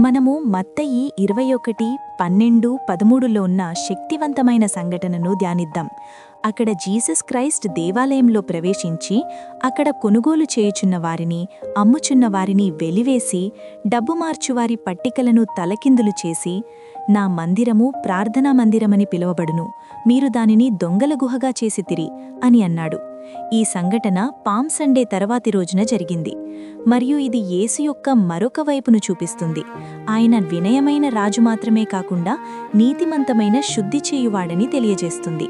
మనము మత్తయి 21:12-13లో ఉన్న శక్తివంతమైన సంఘటనను ధ్యానిద్దాం. అక్కడ జీసస్ క్రైస్ట్ దేవాలయంలో ప్రవేశించి అక్కడ కొనుగోలు చేయుచున్న వారిని, అమ్ముచున్న వారిని వెలివేసి, డబ్బు మార్చువారి పట్టికలను తలకిందులు చేసి, నా మందిరము ప్రార్థనా మందిరమని పిలువబడును, మీరు దానిని దొంగల గుహగా చేసితిరి అని అన్నాడు. ఈ సంఘటన పామ్ సండే తర్వాతి రోజున జరిగింది. మరియు ఇది యేసు యొక్క మరొక వైపును చూపిస్తుంది. ఆయన వినయమైన రాజు మాత్రమే కాకుండా నీతిమంతమైన శుద్ధి చేయువాడని తెలియజేస్తుంది.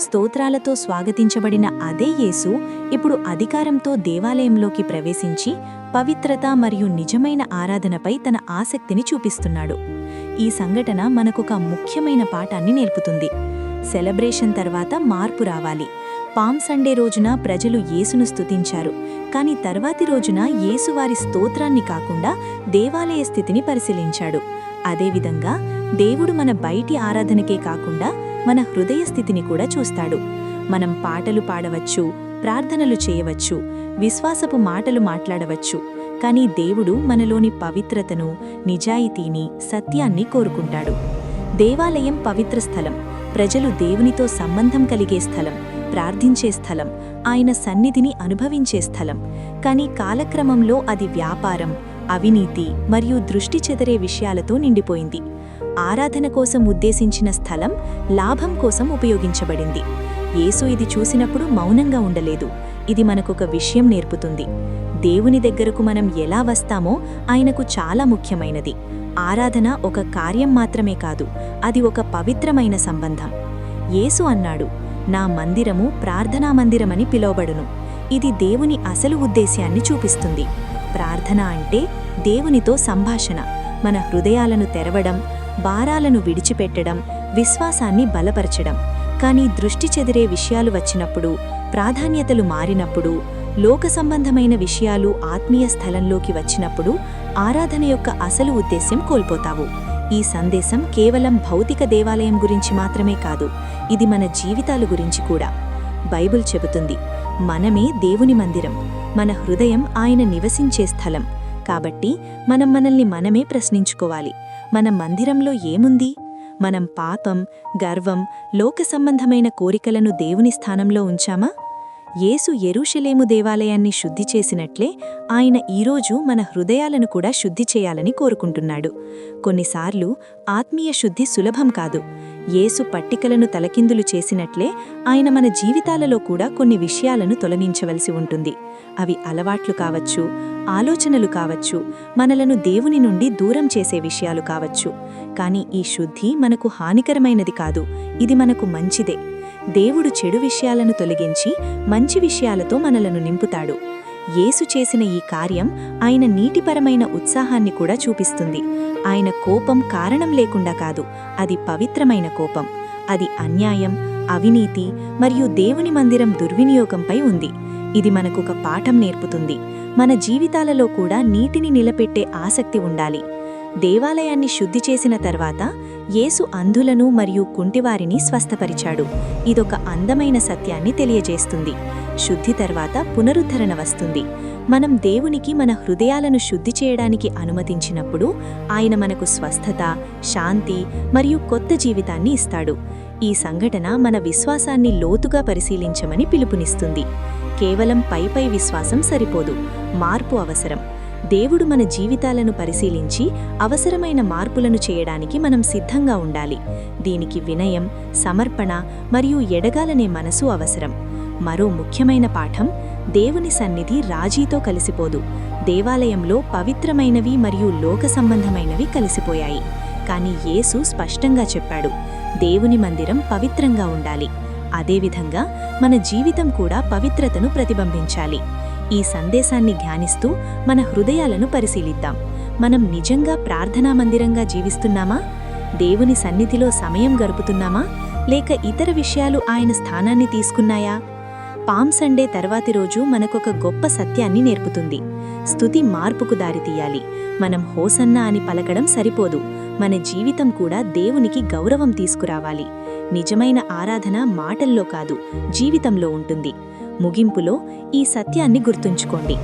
స్తోత్రాలతో స్వాగతించబడిన అదే యేసు ఇప్పుడు అధికారంతో దేవాలయంలోకి ప్రవేశించి పవిత్రత మరియు నిజమైన ఆరాధనపై తన ఆసక్తిని చూపిస్తున్నాడు. ఈ సంఘటన మనకొక ముఖ్యమైన పాఠాన్ని నేర్పుతుంది. సెలబ్రేషన్ తర్వాత మార్పు రావాలి. పామ్ సండే రోజున ప్రజలు యేసును స్తుతించారు, కాని తర్వాతి రోజున యేసు వారి స్తోత్రాన్ని కాకుండా దేవాలయ స్థితిని పరిశీలించాడు. అదేవిధంగా దేవుడు మన బయటి ఆరాధనకే కాకుండా మన హృదయ స్థితిని కూడా చూస్తాడు. మనం పాటలు పాడవచ్చు, ప్రార్థనలు చేయవచ్చు, విశ్వాసపు మాటలు మాట్లాడవచ్చు, కానీ దేవుడు మనలోని పవిత్రతను, నిజాయితీని, సత్యాన్ని కోరుకుంటాడు. దేవాలయం పవిత్ర స్థలం, ప్రజలు దేవునితో సంబంధం కలిగే స్థలం, ప్రార్థించే స్థలం, ఆయన సన్నిధిని అనుభవించే స్థలం. కానీ కాలక్రమంలో అది వ్యాపారం, అవినీతి మరియు దృష్టి చెదరే విషయాలతో నిండిపోయింది. ఆరాధన కోసం ఉద్దేశించిన స్థలం లాభం కోసం ఉపయోగించబడింది. యేసు ఇది చూసినప్పుడు మౌనంగా ఉండలేదు. ఇది మనకొక విషయం నేర్పుతుంది. దేవుని దగ్గరకు మనం ఎలా వస్తామో ఆయనకు చాలా ముఖ్యమైనది. ఆరాధన ఒక కార్యం మాత్రమే కాదు, అది ఒక పవిత్రమైన సంబంధం. యేసు అన్నాడు, నా మందిరము ప్రార్థనా మందిరమని పిలువబడును. ఇది దేవుని అసలు ఉద్దేశ్యాన్ని చూపిస్తుంది. ప్రార్థన అంటే దేవునితో సంభాషణ, మన హృదయాలను తెరవడం, భారాలను విడిచిపెట్టడం, విశ్వాసాన్ని బలపరచడం. కానీ దృష్టి చెదిరే విషయాలు వచ్చినప్పుడు, ప్రాధాన్యతలు మారినప్పుడు, లోక సంబంధమైన విషయాలు ఆత్మీయ స్థలంలోకి వచ్చినప్పుడు ఆరాధన యొక్క అసలు ఉద్దేశ్యం కోల్పోతావు. ఈ సందేశం కేవలం భౌతిక దేవాలయం గురించి మాత్రమే కాదు, ఇది మన జీవితాల గురించి కూడా. బైబిల్ చెబుతుంది, మనమే దేవుని మందిరం, మన హృదయం ఆయన నివసించే స్థలం. కాబట్టి మనం మనల్ని మనమే ప్రశ్నించుకోవాలి, మన మందిరంలో ఏముంది? మనం పాపం, గర్వం, లోక సంబంధమైన కోరికలను దేవుని స్థానంలో ఉంచామా? యేసు యెరూషలేము దేవాలయాన్ని శుద్ధి చేసినట్లే ఆయన ఈరోజు మన హృదయాలను కూడా శుద్ధి చేయాలని కోరుకుంటున్నాడు. కొన్నిసార్లు ఆత్మీయ శుద్ధి సులభం కాదు. యేసు పట్టికలను తలకిందులు చేసినట్లే ఆయన మన జీవితాలలో కూడా కొన్ని విషయాలను తొలగించవలసి ఉంటుంది. అవి అలవాట్లు కావచ్చు, ఆలోచనలు కావచ్చు, మనలను దేవుని నుండి దూరం చేసే విషయాలు కావచ్చు. కానీ ఈ శుద్ధి మనకు హానికరమైనది కాదు, ఇది మనకు మంచిదే. దేవుడు చెడు విషయాలను తొలగించి మంచి విషయాలతో మనలను నింపుతాడు. యేసు చేసిన ఈ కార్యం ఆయన నీతిపరమైన ఉత్సాహాన్ని కూడా చూపిస్తుంది. ఆయన కోపం కారణం లేకుండా కాదు, అది పవిత్రమైన కోపం. అది అన్యాయం, అవినీతి మరియు దేవుని మందిరం దుర్వినియోగంపై ఉంది. ఇది మనకొక పాఠం నేర్పుతుంది. మన జీవితాలలో కూడా నీతిని నిలబెట్టే ఆసక్తి ఉండాలి. దేవాలయాన్ని శుద్ధి చేసిన తర్వాత యేసు అంధులను మరియు కుంటివారిని స్వస్థపరిచాడు. ఇదొక అందమైన సత్యాన్ని తెలియజేస్తుంది. శుద్ధి తర్వాత పునరుద్ధరణ వస్తుంది. మనం దేవునికి మన హృదయాలను శుద్ధి చేయడానికి అనుమతించినప్పుడు ఆయన మనకు స్వస్థత, శాంతి మరియు కొత్త జీవితాన్ని ఇస్తాడు. ఈ సంఘటన మన విశ్వాసాన్ని లోతుగా పరిశీలించమని పిలుపునిస్తుంది. కేవలం పైపై విశ్వాసం సరిపోదు, మార్పు అవసరం. దేవుడు మన జీవితాలను పరిశీలించి అవసరమైన మార్పులను చేయడానికి మనం సిద్ధంగా ఉండాలి. దీనికి వినయం, సమర్పణ మరియు ఎడగాలనే మనసు అవసరం. మరో ముఖ్యమైన పాఠం, దేవుని సన్నిధి రాజీతో కలిసిపోదు. దేవాలయంలో పవిత్రమైనవి మరియు లోక సంబంధమైనవి కలిసిపోయాయి. కానీ యేసు స్పష్టంగా చెప్పాడు, దేవుని మందిరం పవిత్రంగా ఉండాలి. అదేవిధంగా మన జీవితం కూడా పవిత్రతను ప్రతిబింబించాలి. ఈ సందేశాన్ని ధ్యానిస్తూ మన హృదయాలను పరిశీలిద్దాం. మనం నిజంగా ప్రార్థనా మందిరంగా జీవిస్తున్నామా? దేవుని సన్నిధిలో సమయం గడుపుతున్నామా? లేక ఇతర విషయాలు ఆయన స్థానాన్ని తీసుకున్నాయా? పామ్ సండే తర్వాతి రోజు మనకొక గొప్ప సత్యాన్ని నేర్పుతుంది. స్తుతి మార్పుకు దారితీయాలి. మనం హోసన్నా అని పలకడం సరిపోదు, మన జీవితం కూడా దేవునికి గౌరవం తీసుకురావాలి. నిజమైన ఆరాధన మాటల్లో కాదు, జీవితంలో ఉంటుంది. ముగింపులో ఈ సత్యాన్ని గుర్తుంచుకోండి.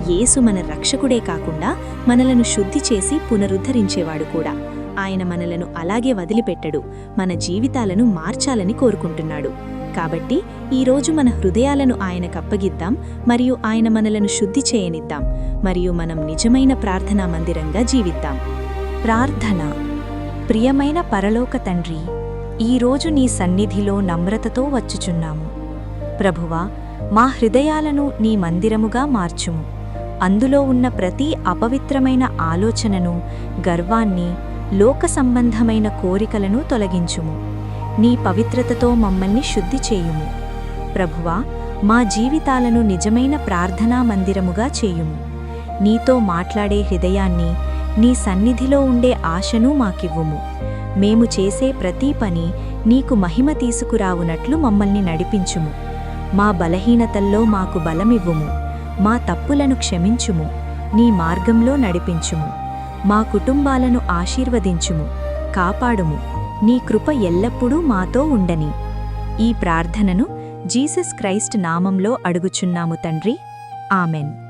యేసు మన రక్షకుడే కాకుండా మనలను శుద్ధి చేసి పునరుద్ధరించేవాడు కూడా. ఆయన మనలను అలాగే వదిలిపెట్టడు, మన జీవితాలను మార్చాలని కోరుకుంటున్నాడు. కాబట్టి ఈరోజు మన హృదయాలను ఆయనకప్పగిద్దాం మరియు ఆయన మనలను శుద్ధి చేయనిద్దాం మరియు మనం నిజమైన ప్రార్థనా మందిరంగా జీవిద్దాం. ప్రార్థన. ప్రియమైన పరలోక తండ్రి, ఈరోజు నీ సన్నిధిలో నమ్రతతో వచ్చుచున్నాము. ప్రభువా, మా హృదయాలను నీ మందిరముగా మార్చుము. అందులో ఉన్న ప్రతి అపవిత్రమైన ఆలోచనను, గర్వాన్ని, లోక సంబంధమైన కోరికలను తొలగించుము. నీ పవిత్రతతో మమ్మల్ని శుద్ధి చేయుము. ప్రభువా, మా జీవితాలను నిజమైన ప్రార్థనా మందిరముగా చేయుము. నీతో మాట్లాడే హృదయాన్ని, నీ సన్నిధిలో ఉండే ఆశను మాకివ్వుము. మేము చేసే ప్రతి పని నీకు మహిమ తీసుకురావునట్లు మమ్మల్ని నడిపించుము. మా బలహీనతల్లో మాకు బలమివ్వుము. మా తప్పులను క్షమించుము. నీ మార్గంలో నడిపించుము. మా కుటుంబాలను ఆశీర్వదించుము, కాపాడుము. నీ కృప ఎల్లప్పుడూ మాతో ఉండని. ఈ ప్రార్థనను జీసస్ క్రైస్ట్ నామంలో అడుగుచున్నాము తండ్రి. ఆమెన్.